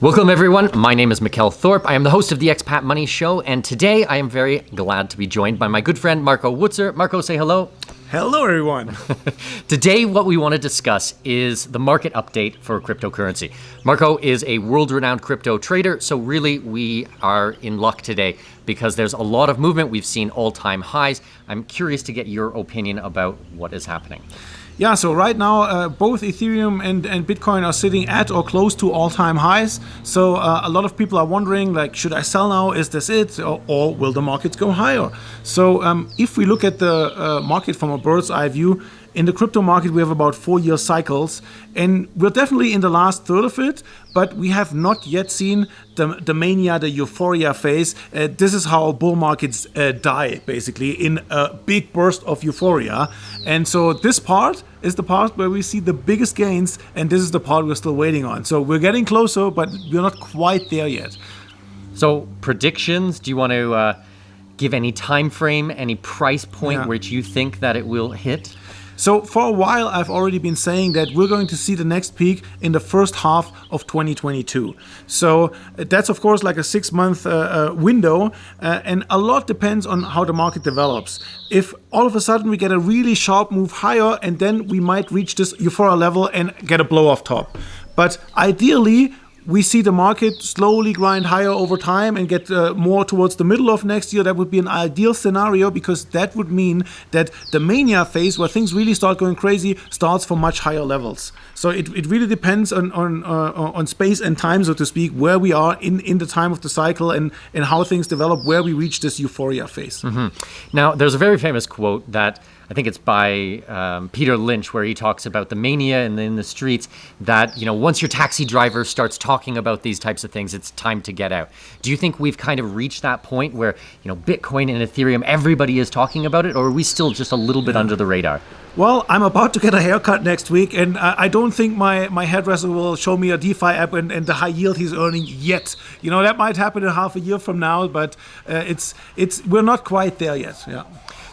Welcome everyone, my name is Mikkel Thorup. I am the host of the Expat Money Show, and today I am very glad to be joined by my good friend Marco Wutzer. Marco, say hello. Hello everyone. Today what we want to discuss is the market update for cryptocurrency. Marco is a world-renowned crypto trader, so really we are in luck today because there's a lot of movement. We've seen all-time highs. I'm curious to get your opinion about what is happening. Yeah, so right now both Ethereum and Bitcoin are sitting at or close to all-time highs. So a lot of people are wondering, like, should I sell now? Is this it? Or will the markets go higher? So if we look at the market from a bird's eye view, in the crypto market, we have about 4-year cycles, and we're definitely in the last third of it, but we have not yet seen the mania, the euphoria phase. This is how bull markets die, basically, in a big burst of euphoria. And so this part is the part where we see the biggest gains, and this is the part we're still waiting on. So we're getting closer, but we're not quite there yet. So predictions, do you want to give any time frame, any price point which you think that it will hit? So for a while, I've already been saying that we're going to see the next peak in the first half of 2022. So that's, of course, like a 6-month window. And a lot depends on how the market develops. If all of a sudden we get a really sharp move higher, and then we might reach this euphoria level and get a blow off top. But ideally, we see the market slowly grind higher over time and get more towards the middle of next year. That would be an ideal scenario, because that would mean that the mania phase, where things really start going crazy, starts from much higher levels. So it really depends on space and time, so to speak, where we are in the time of the cycle and how things develop, where we reach this euphoria phase. Mm-hmm. Now, there's a very famous quote that I think it's by Peter Lynch, where he talks about the mania in the streets, that, you know, once your taxi driver starts talking about these types of things, it's time to get out. Do you think we've kind of reached that point where, you know, Bitcoin and Ethereum, everybody is talking about it, or are we still just a little bit under the radar? Well, I'm about to get a haircut next week, and I don't think my hairdresser will show me a DeFi app and the high yield he's earning yet. You know, that might happen in half a year from now, but we're not quite there yet. Yeah.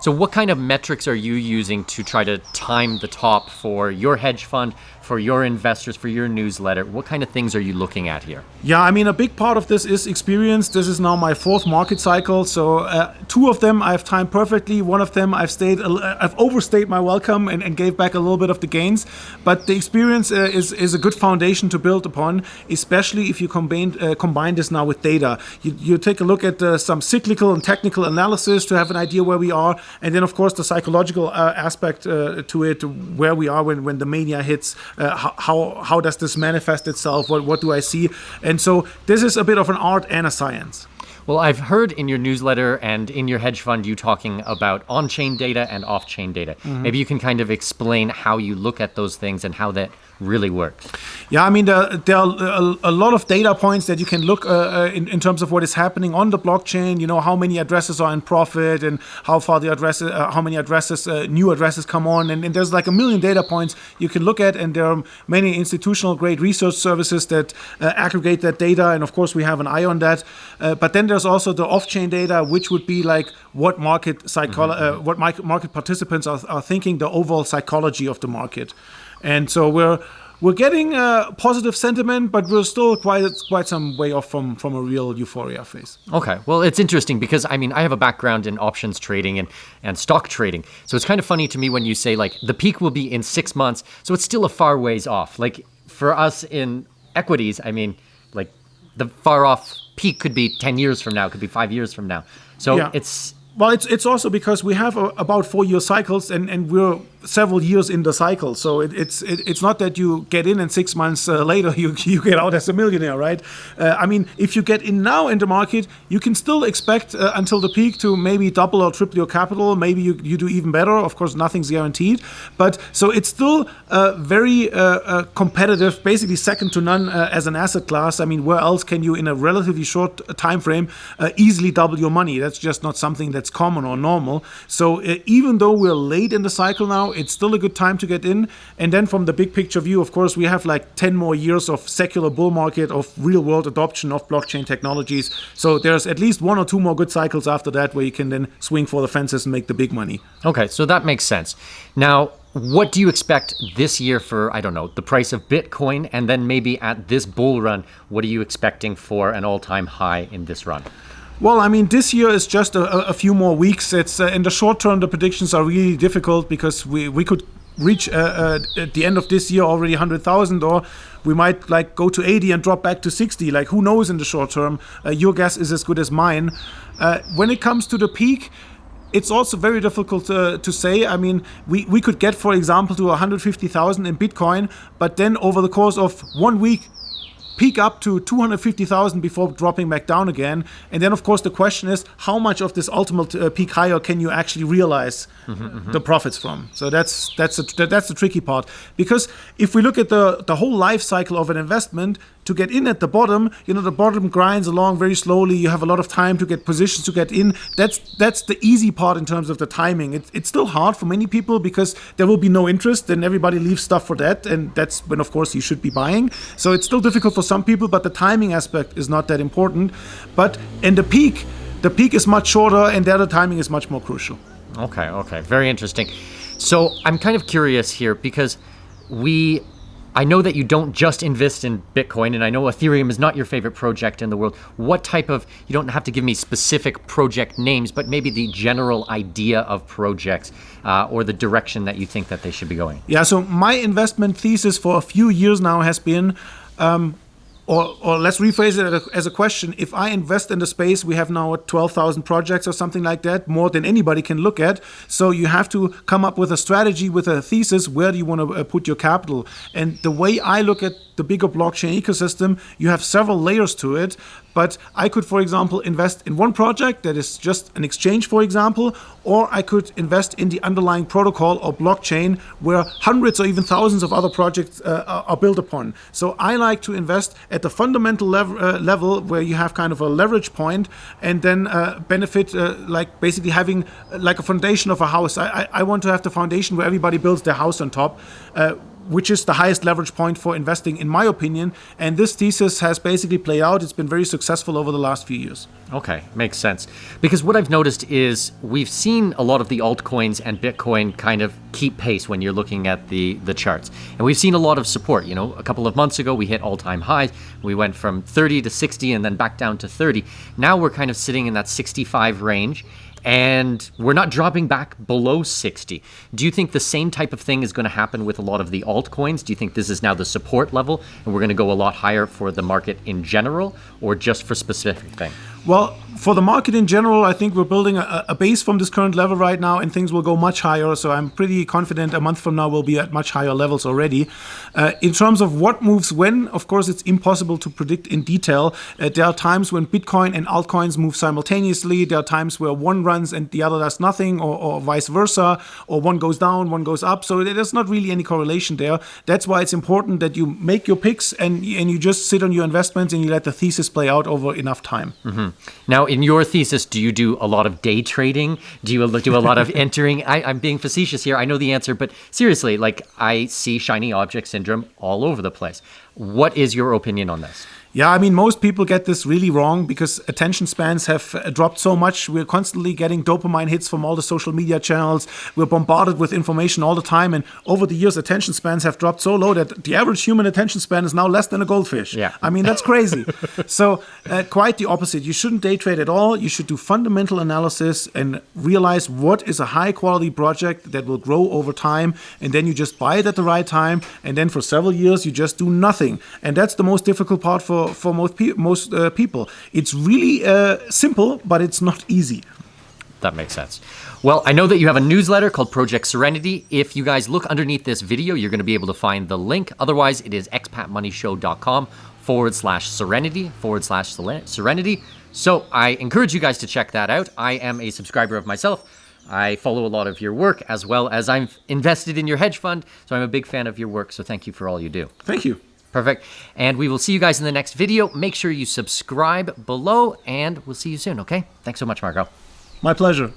So what kind of metrics are you using to try to time the top for your hedge fund, for your investors, for your newsletter? What kind of things are you looking at here? Yeah, I mean, a big part of this is experience. This is now my 4th market cycle. So 2 of them I've timed perfectly. 1 of them I've overstayed my welcome and gave back a little bit of the gains. But the experience is a good foundation to build upon, especially if you combine this now with data. You take a look at some cyclical and technical analysis to have an idea where we are. And then, of course, the psychological aspect to it, where we are when the mania hits. How does this manifest itself? What do I see? And so this is a bit of an art and a science. Well, I've heard in your newsletter and in your hedge fund you talking about on-chain data and off-chain data. Mm-hmm. Maybe you can kind of explain how you look at those things and how that really works. Yeah, I mean, there are a lot of data points that you can look in terms of what is happening on the blockchain. You know, how many addresses are in profit and how far the addresses, how many addresses, new addresses come on. And there's like a million data points you can look at. And there are many institutional grade research services that aggregate that data. And of course, we have an eye on that. But then there's also the off-chain data, which would be like what market market participants are thinking, the overall psychology of the market. And so we're getting positive sentiment, but we're still quite some way off from a real euphoria phase. Okay, well, it's interesting because, I mean, I have a background in options trading and stock trading. So it's kind of funny to me when you say, like, the peak will be in 6 months. So it's still a far ways off. Like, for us in equities, I mean, like, the far off peak could be 10 years from now, could be 5 years from now. So yeah. Well, it's also because we have about 4-year cycles, and we're several years in the cycle. So it's not that you get in and 6 months later you get out as a millionaire, right? I mean, if you get in now in the market, you can still expect until the peak to maybe double or triple your capital. Maybe you do even better. Of course, nothing's guaranteed. But so it's still very competitive, basically second to none as an asset class. I mean, where else can you, in a relatively short time frame, easily double your money? That's just not something that's common or normal. So even though we're late in the cycle now, it's still a good time to get in. And then from the big picture view, of course, we have like 10 more years of secular bull market, of real world adoption of blockchain technologies. So there's at least 1 or 2 more good cycles after that where you can then swing for the fences and make the big money. Okay, so that makes sense. Now, What do you expect this year for, I don't know, the price of Bitcoin? And then maybe at this bull run, what are you expecting for an all-time high in this run? Well, I mean, this year is just a few more weeks. It's in the short term, the predictions are really difficult because we could reach at the end of this year already 100,000, or we might like go to 80 and drop back to 60. Like, who knows in the short term? Your guess is as good as mine. When it comes to the peak, it's also very difficult to say. I mean, we could get, for example, to 150,000 in Bitcoin, but then over the course of 1 week, peak up to 250,000 before dropping back down again. And then, of course, the question is, how much of this ultimate peak higher can you actually realize the profits from? So that's the tricky part. Because if we look at the whole life cycle of an investment, to get in at the bottom, the bottom grinds along very slowly. You have a lot of time to get positions to get in. That's the easy part in terms of the timing. It's still hard for many people because there will be no interest and everybody leaves stuff for that. And that's when, of course, you should be buying. So it's still difficult for some people, but the timing aspect is not that important. But in the peak is much shorter and there the timing is much more crucial. Okay. Very interesting. So I'm kind of curious here because I know that you don't just invest in Bitcoin, and I know Ethereum is not your favorite project in the world. What type of, you don't have to give me specific project names, but maybe the general idea of projects or the direction that you think that they should be going? Yeah, so my investment thesis for a few years now has been, or let's rephrase it as a question. If I invest in the space, we have now 12,000 projects or something like that, more than anybody can look at. So you have to come up with a strategy, with a thesis. Where do you want to put your capital? And the way I look at the bigger blockchain ecosystem, you have several layers to it. But I could, for example, invest in one project that is just an exchange, for example, or I could invest in the underlying protocol or blockchain where hundreds or even thousands of other projects are built upon. So I like to invest at the fundamental level where you have kind of a leverage point and then benefit like basically having like a foundation of a house. I want to have the foundation where everybody builds their house on top, which is the highest leverage point for investing, in my opinion. And this thesis has basically played out. It's been very successful over the last few years. Okay, makes sense. Because what I've noticed is we've seen a lot of the altcoins and Bitcoin kind of keep pace when you're looking at the charts. And we've seen a lot of support. A couple of months ago, we hit all-time highs. We went from 30 to 60 and then back down to 30. Now we're kind of sitting in that 65 range. And we're not dropping back below 60. Do you think the same type of thing is going to happen with a lot of the altcoins? Do you think this is now the support level and we're going to go a lot higher for the market in general or just for specific things? Well, for the market in general, I think we're building a base from this current level right now, and things will go much higher. So I'm pretty confident a month from now we'll be at much higher levels already. In terms of what moves when, of course, it's impossible to predict in detail. There are times when Bitcoin and altcoins move simultaneously. There are times where one runs and the other does nothing, or vice versa, or one goes down, one goes up. So there's not really any correlation there. That's why it's important that you make your picks and you just sit on your investments and you let the thesis play out over enough time. Mm-hmm. Now, in your thesis, do you do a lot of day trading? Do you do a lot of entering? I'm being facetious here. I know the answer, but seriously, like I see shiny object syndrome all over the place. What is your opinion on this? Yeah, I mean, most people get this really wrong because attention spans have dropped so much. We're constantly getting dopamine hits from all the social media channels. We're bombarded with information all the time. And over the years, attention spans have dropped so low that the average human attention span is now less than a goldfish. Yeah. I mean, that's crazy. So quite the opposite. You shouldn't day trade at all. You should do fundamental analysis and realize what is a high quality project that will grow over time. And then you just buy it at the right time. And then for several years, you just do nothing. And that's the most difficult part for most people. It's really simple, but it's not easy. That makes sense. Well, I know that you have a newsletter called Project Serenity. If you guys look underneath this video, you're going to be able to find the link. Otherwise, it is expatmoneyshow.com/serenity/serenity. So I encourage you guys to check that out. I am a subscriber of myself. I follow a lot of your work, as well as I'm invested in your hedge fund. So I'm a big fan of your work. So thank you for all you do. Thank you. Perfect. And we will see you guys in the next video. Make sure you subscribe below, and we'll see you soon, okay? Thanks so much, Marco. My pleasure.